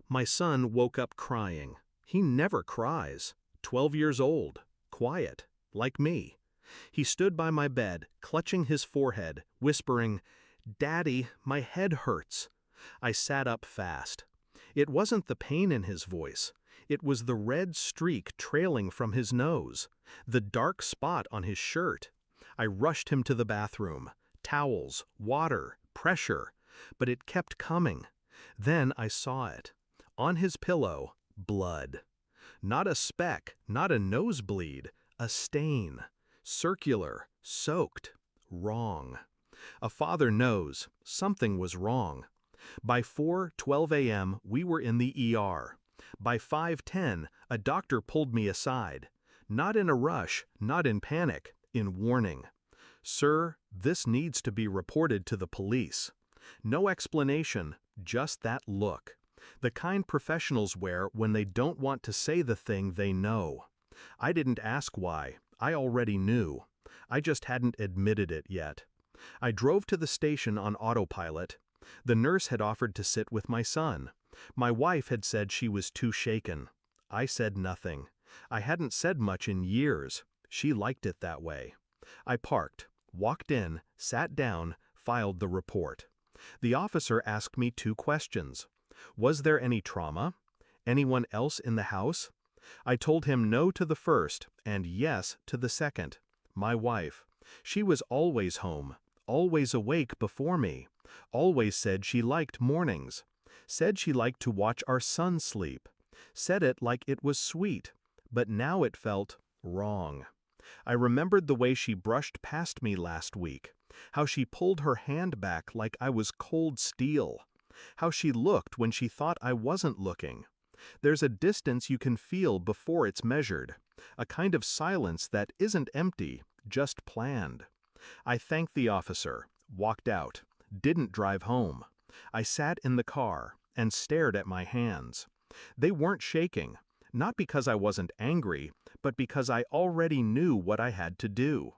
My son woke up crying. He never cries. 12 years old. Quiet. Like me. He stood by my bed, clutching his forehead, whispering, "Daddy, my head hurts." I sat up fast. It wasn't the pain in his voice. It was the red streak trailing from his nose, the dark spot on his shirt. I rushed him to the bathroom. Towels, water, pressure. But it kept coming. Then I saw it. On his pillow, blood. Not a speck, not a nosebleed, a stain. Circular, soaked, wrong. A father knows something was wrong. By 4:12 a.m. we were in the ER. By 5:10 a doctor pulled me aside. Not in a rush, not in panic, in warning. "Sir, this needs to be reported to the police." No explanation, just that look. The kind professionals wear when they don't want to say the thing they know. I didn't ask why. I already knew. I just hadn't admitted it yet. I drove to the station on autopilot. The nurse had offered to sit with my son. My wife had said she was too shaken. I said nothing. I hadn't said much in years. She liked it that way. I parked, walked in, sat down, filed the report. The officer asked me 2 questions. Was there any trauma? Anyone else in the house? I told him no to the first and yes to the second. My wife. She was always home, always awake before me, always said she liked mornings, said she liked to watch our son sleep, said it like it was sweet, but now it felt wrong. I remembered the way she brushed past me last week, how she pulled her hand back like I was cold steel, how she looked when she thought I wasn't looking. There's a distance you can feel before it's measured, a kind of silence that isn't empty, just planned. I thanked the officer, walked out, didn't drive home. I sat in the car and stared at my hands. They weren't shaking, not because I wasn't angry, but because I already knew what I had to do.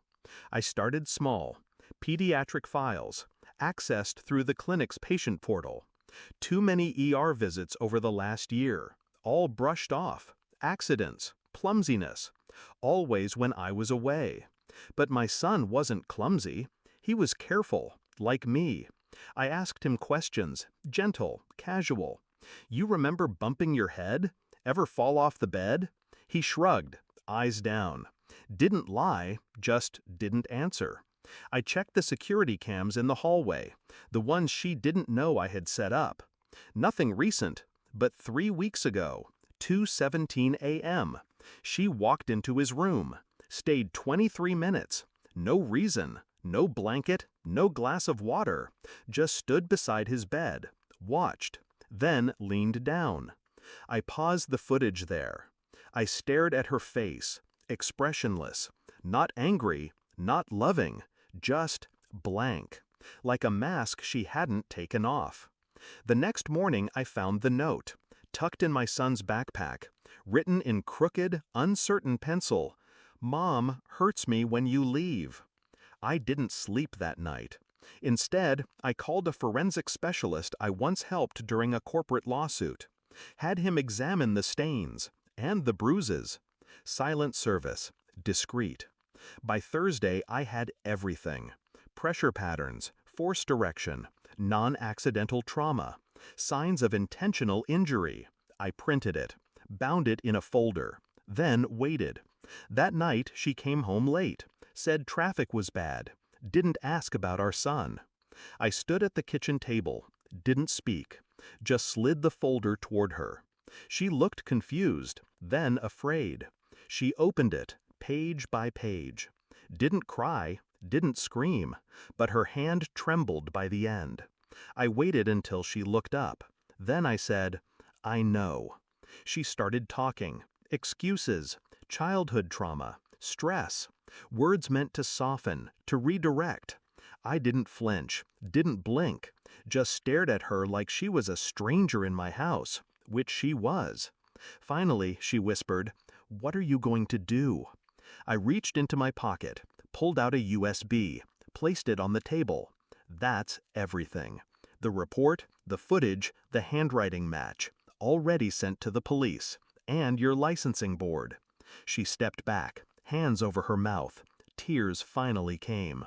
I started small, pediatric files, accessed through the clinic's patient portal. Too many ER visits over the last year, all brushed off, accidents, clumsiness, always when I was away. But my son wasn't clumsy. He was careful, like me. I asked him questions, gentle, casual. "You remember bumping your head? Ever fall off the bed?" He shrugged, eyes down. Didn't lie, just didn't answer. I checked the security cams in the hallway, the ones she didn't know I had set up. Nothing recent, but 3 weeks ago, 2:17 a.m., she walked into his room, stayed 23 minutes, no reason, no blanket, no glass of water, just stood beside his bed, watched, then leaned down. I paused the footage there. I stared at her face, expressionless, not angry, not loving, just blank, like a mask she hadn't taken off. The next morning I found the note, tucked in my son's backpack, written in crooked, uncertain pencil, "Mom hurts me when you leave." I didn't sleep that night. Instead, I called a forensic specialist I once helped during a corporate lawsuit. Had him examine the stains and the bruises. Silent service, discreet. By Thursday, I had everything. Pressure patterns, force direction, non-accidental trauma, signs of intentional injury. I printed it, bound it in a folder, then waited. That night, she came home late, said traffic was bad, didn't ask about our son. I stood at the kitchen table, didn't speak, just slid the folder toward her. She looked confused, then afraid. She opened it, page by page. Didn't cry, didn't scream, but her hand trembled by the end. I waited until she looked up. Then I said, "I know." She started talking. Excuses, childhood trauma, stress, words meant to soften, to redirect. I didn't flinch, didn't blink, just stared at her like she was a stranger in my house, which she was. Finally, she whispered, "What are you going to do?" I reached into my pocket, pulled out a USB, placed it on the table. That's everything. The report, the footage, the handwriting match, already sent to the police, and your licensing board. She stepped back, hands over her mouth. Tears finally came.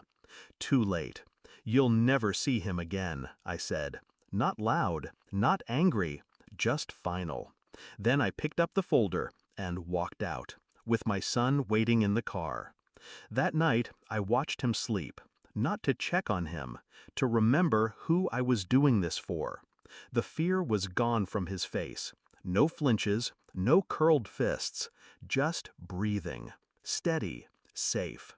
Too late. You'll never see him again, I said. Not loud, not angry, just final. Then I picked up the folder and walked out, with my son waiting in the car. That night, I watched him sleep, not to check on him, to remember who I was doing this for. The fear was gone from his face. No flinches, no curled fists, just breathing, steady, safe.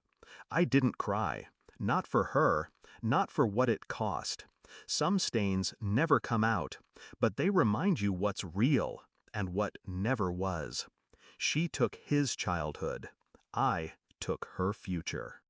I didn't cry. Not for her, not for what it cost. Some stains never come out, but they remind you what's real and what never was. She took his childhood. I took her future.